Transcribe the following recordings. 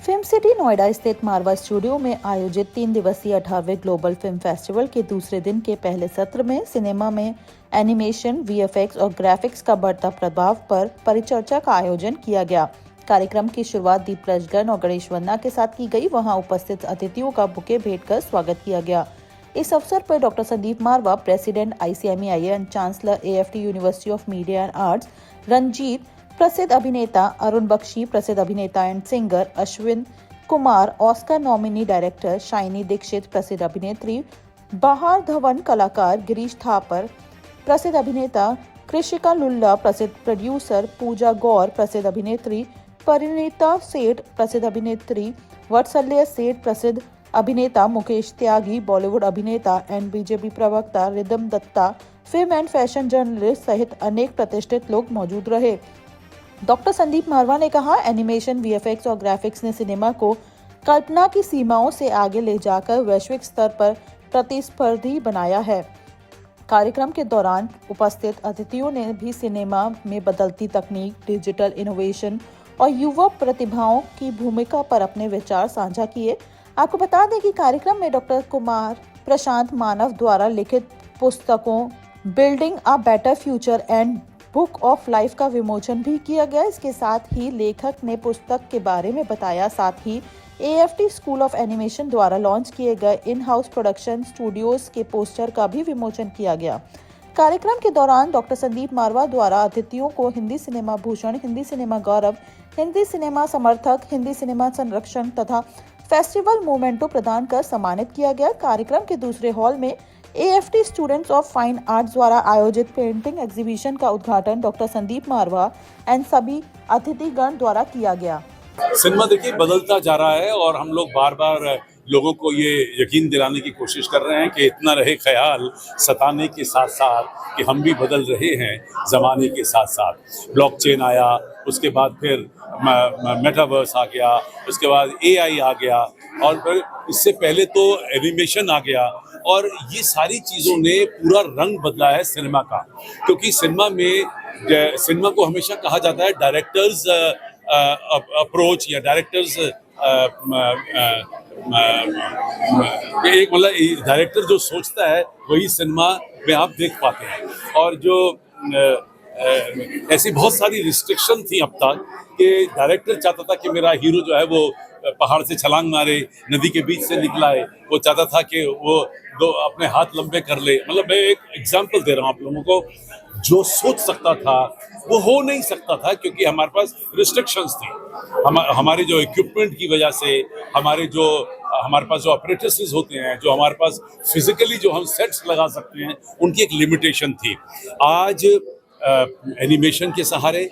Film city Noida स्थित मारवा studio में आयोजित 3 दिवसीय 18वें ग्लोबल फिल्म फेस्टिवल के दूसरे दिन के पहले सत्र में सिनेमा में एनिमेशन, वीएफएक्स और ग्राफिक्स का बढ़ता प्रभाव पर परिचर्चा का आयोजन किया गया। कार्यक्रम की शुरुआत दीप प्रज्वलन और गणेश वंदना के साथ की गई। वहां उपस्थित अतिथियों का बुके भेंट कर स्वागत किया गया। इस अवसर पर doctor Sandeep Marwah, president ICMEI and chancellor AFT university of media and arts, Ranjit, प्रसिद्ध अभिनेता अरुण बख्शी, प्रसिद्ध अभिनेता and singer Ashwin Kumar, Oscar nominee director Shiny Dixit, प्रसिद्ध अभिनेत्री बहार धवन, कलाकार गिरीश थापर, प्रसिद्ध अभिनेता कृषिका लुल्ला, प्रसिद्ध प्रोड्यूसर पूजा गौर, प्रसिद्ध अभिनेत्री परिणीता सेठ, प्रसिद्ध अभिनेत्री वत्सल्य सेठ, प्रसिद्ध अभिनेता मुकेश त्यागी, बॉलीवुड अभिनेता एंड बीजेपी प्रवक्ता Ridham Datta, film and fashion journalist सहित अनेक प्रतिष्ठित लोग मौजूद रहे। डॉक्टर संदीप मारवा ने कहा, एनिमेशन, वीएफएक्स और ग्राफिक्स ने सिनेमा को कल्पना की सीमाओं से आगे ले जाकर वैश्विक स्तर पर प्रतिस्पर्धी बनाया है। कार्यक्रम के दौरान उपस्थित अतिथियों ने भी सिनेमा में बदलती तकनीक, डिजिटल इनोवेशन और युवा प्रतिभाओं की भूमिका पर अपने विचार साझा किए। आपको बता दें कि कार्यक्रम में डॉक्टर कुमार प्रशांत मानव द्वारा लिखित पुस्तकों building a better future and book of life का विमोचन भी किया गया। इसके साथ ही लेखक ने पुस्तक के बारे में बताया। साथ ही AFT स्कूल ऑफ एनिमेशन द्वारा लॉन्च किए गए इन हाउस प्रोडक्शन स्टूडियोज के पोस्टर का भी विमोचन किया गया। कार्यक्रम के दौरान डॉक्टर संदीप मारवा द्वारा अतिथियों को हिंदी सिनेमा भूषण, हिंदी सिनेमा गौरव, हिंदी सिनेमा समर्थक, हिंदी सिनेमा संरक्षण तथा फेस्टिवल मोमेंटो प्रदान कर सम्मानित किया गया। कार्यक्रम के दूसरे हॉल में AFT students of fine arts द्वारा आयोजित पेंटिंग एग्जीबिशन का उद्घाटन डॉक्टर संदीप मारवा एंड सभी अतिथिगण द्वारा किया गया। सिनेमा देखिए बदलता जा रहा है और हम लोग बार बार लोगों को ये यकीन दिलाने की कोशिश कर रहे हैं कि इतना रहे ख्याल सताने के साथ साथ कि हम भी बदल रहे हैं ज़माने के साथ साथ। ब्लॉकचेन आया, उसके बाद फिर मेटावर्स आ गया, उसके बाद AI आ गया और फिर इससे पहले तो एनिमेशन आ गया और ये सारी चीज़ों ने पूरा रंग बदला है सिनेमा का। क्योंकि सिनेमा को हमेशा कहा जाता है डायरेक्टर्स अप्रोच या डायरेक्टर्स एक मतलब डायरेक्टर जो सोचता है वही सिनेमा में आप देख पाते हैं। और जो ऐसी बहुत सारी रिस्ट्रिक्शन थी अब तक कि डायरेक्टर चाहता था कि मेरा हीरो जो है वो पहाड़ से छलांग मारे, नदी के बीच से निकला है, वो चाहता था कि वो दो अपने हाथ लंबे कर ले। मतलब मैं एक एग्जांपल दे रहा हूँ आप लोगों को। जो सोच सकता था वो हो नहीं सकता था क्योंकि हमारे पास रिस्ट्रिक्शंस थी। हमारे जो इक्विपमेंट की वजह से, हमारे पास जो ऑपरेटर्स होते हैं, जो हमारे पास फिजिकली जो हम सेट्स लगा सकते हैं, उनकी एक लिमिटेशन थी। आज एनिमेशन के सहारे,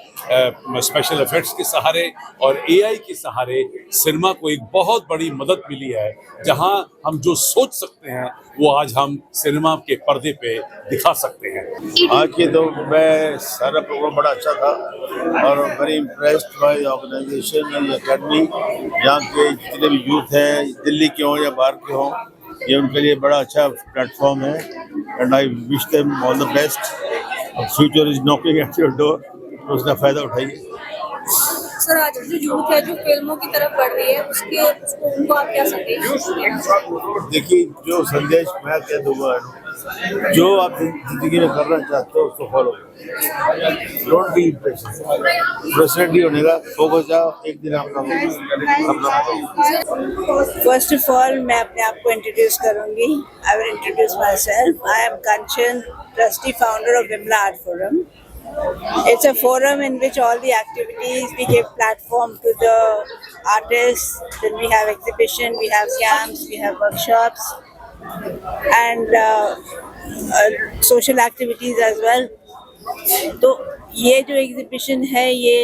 स्पेशल इफेक्ट्स के सहारे और AI के सहारे सिनेमा को एक बहुत बड़ी मदद मिली है। जहां हम जो सोच सकते हैं वो आज हम सिनेमा के पर्दे पे दिखा सकते हैं। आज के दौर में सारा प्रोग्राम बड़ा अच्छा था और very impressed by organisation and academy. यहाँ के जितने भी यूथ हैं, दिल्ली के हों या बाहर के हों, ये उनके लिए बड़ा अच्छा प्लेटफॉर्म है and I wish them all the best. Future is knocking at your door, तो उसका फायदा उठाइए। सर, आज जो यूथ है जो फिल्मों की तरफ बढ़ रही है उनको आप क्या संदेश देना? देखिए, जो संदेश मैं कह दूंगा, जो आप जिंदगी में करना चाहते हो उसको फॉलो करो। Don't be impatient. प्रेसिडेंट ही होने का फोकस जाओ, एक दिन आपका फर्स्ट ऑफ ऑल मैं अपने आप को इंट्रोड्यूस करूंगी। I will introduce myself. I am Kanchan, trustee founder of Vimla art forum. It's a forum in which all the activities, we give platform to the artists, then we have exhibition, we have camps, we have workshops and social activities as well. तो ये जो exhibition है ये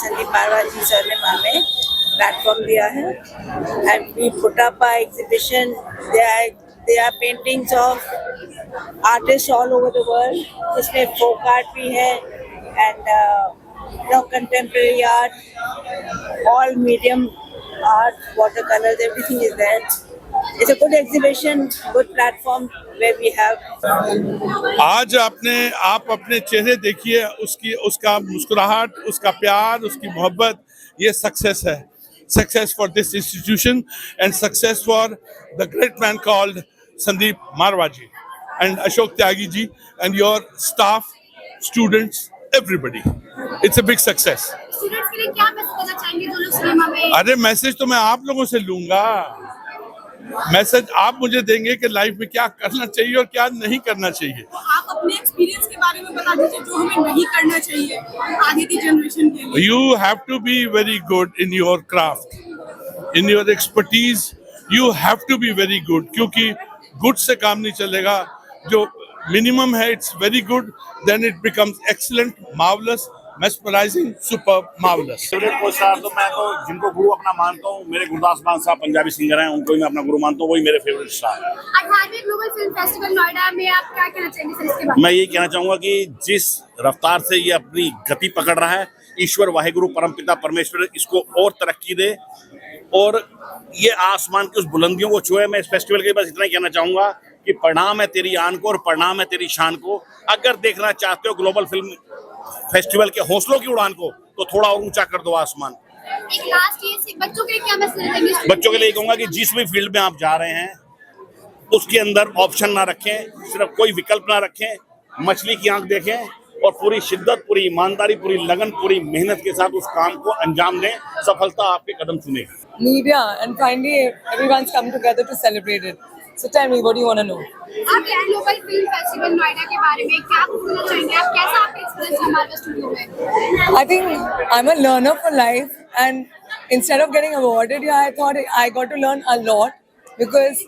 संदीप मारवा जी sir ने हमें platform दिया है and we put up our exhibition. There are paintings of artists all over the world. जिसमें folk art भी है and contemporary art, all medium art, watercolors, everything is there. It's a good exhibition, good platform where we have. आज आप अपने चेहरे देखिए, उसका मुस्कुराहट, उसका प्यार, उसकी मोहब्बत, ये सक्सेस है. Success for this institution and success for the great man called Sandeep Marwaji and Ashok Tyagi ji and your staff, students, everybody. It's a big success. Students के लिए क्या मैसेज देना चाहेंगे जो लोग सिनेमा में अरे मैसेज तो मैं आप लोगों से लूंगा. मैसेज आप मुझे देंगे कि लाइफ में क्या करना चाहिए और क्या नहीं करना चाहिए. आप अपने एक्सपीरियंस के बारे में बता दीजिए जो हमें नहीं करना चाहिए आगे की जनरेशन के लिए. You have to be very good in your craft, in your expertise. You have to be very good क्योंकि good से काम नहीं चलेगा. जो minimum है it's very good, then it becomes excellent, marvelous, mesmerizing, superb, marvelous. Favourite को star तो मैं तो जिनको गुरु अपना मानता हूँ, मेरे गुरदास मान साहब पंजाबी सिंगर हैं, उनको ही मैं अपना गुरु मानता हूँ, वही मेरे फेवरेट स्टार. 18वें ग्लोबल फिल्म फेस्टिवल नोएडा में आप क्या कहना चाहेंगे सर इसके बारे में? मैं यही कहना चाहूंगा कि जिस रफ्तार से ये अपनी गति पकड़ रहा है, ईश्वर वाहिगुरु परमपिता परमेश्वर इसको और तरक्की दे और ये आसमान की उस बुलंदियों को छुए. मैं इस फेस्टिवल के बस इतना ही कहना चाहूंगा कि प्रणाम है तेरी आन को और प्रणाम है तेरी शान को. अगर देखना चाहते हो ग्लोबल फिल्म फेस्टिवल के हौसलों की उड़ान को तो थोड़ा और ऊंचा कर दो आसमान. एक लास्ट ये बच्चों के लिए क्या मैसेज देंगे? बच्चों के लिए कहूंगा कि जिस भी फील्ड में आप जा रहे हैं उसके अंदर ऑप्शन ना रखें, सिर्फ कोई विकल्प ना रखें, मछली की आंख देखें और पूरी शिद्दत, पूरी ईमानदारी, पूरी लगन, पूरी मेहनत के साथ उस काम को अंजाम दें. सफलता आपके कदम चुनेगी. Media and finally everyone's come together to celebrate it. So tell me, what do you want to know? आप ग्लोबल फिल्म फेस्टिवल नोएडा के बारे में क्या बोलना चाहेंगे? आप कैसा आपका एक्सपीरियंस हमारे स्टूडियो में? I think I'm a learner for life, and instead of getting awarded here, I thought I got to learn a lot because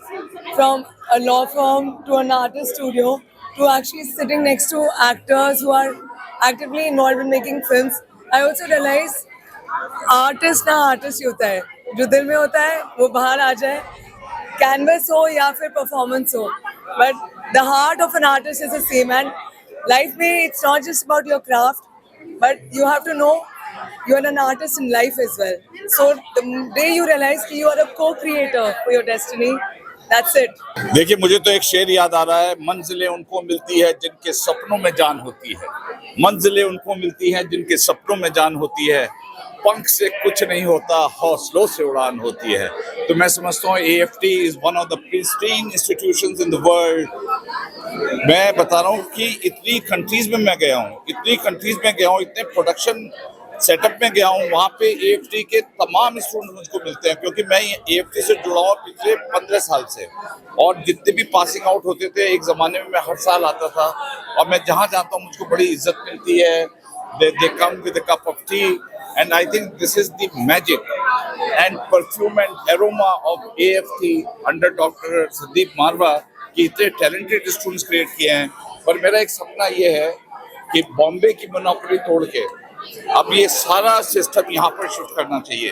from a law firm to an artist studio to actually sitting next to actors who are actively involved in making films, I also realized artist ना artist ही होता है, जो दिल में होता है वो बाहर आ जाए, कैनवस हो या फिर परफॉर्मेंस हो, but the heart of an artist is the same. And life में it's not just about your craft, but you have to know you are an artist in life as well. So the day you realize कि you are a co-creator for your destiny, that's it. देखिए, मुझे तो एक शेर याद आ रहा है, मंजिलें उनको मिलती है जिनके सपनों में जान होती है. मंजिलें उनको मिलती हैं जिनके सपनों में जान होती है. पंख से कुछ नहीं होता, हौसलों से उड़ान होती है. तो मैं समझता हूँ AFT is one of the pristine institutions in the world. मैं बता रहा हूँ कि इतनी कंट्रीज में मैं गया हूँ, इतने प्रोडक्शन सेटअप में गया हूँ, वहाँ पे AFT के तमाम स्टूडेंट मुझको मिलते हैं क्योंकि मैं AFT से जुड़ा हूँ पिछले 15 साल से. और जितने भी पासिंग आउट होते थे, एक ज़माने में मैं हर साल आता था और मैं जहाँ जाता हूँ मुझको बड़ी इज्जत मिलती है. They come with a cup of tea and I think this is the magic and perfume and aroma of AFT under Dr. Sandeep Marwa कि इतने टैलेंटेड स्टूडेंट्स क्रिएट किए हैं. पर मेरा एक सपना ये है कि बॉम्बे की मोनोपोली तोड़ के अब ये सारा सिस्टम यहाँ पर शिफ्ट करना चाहिए.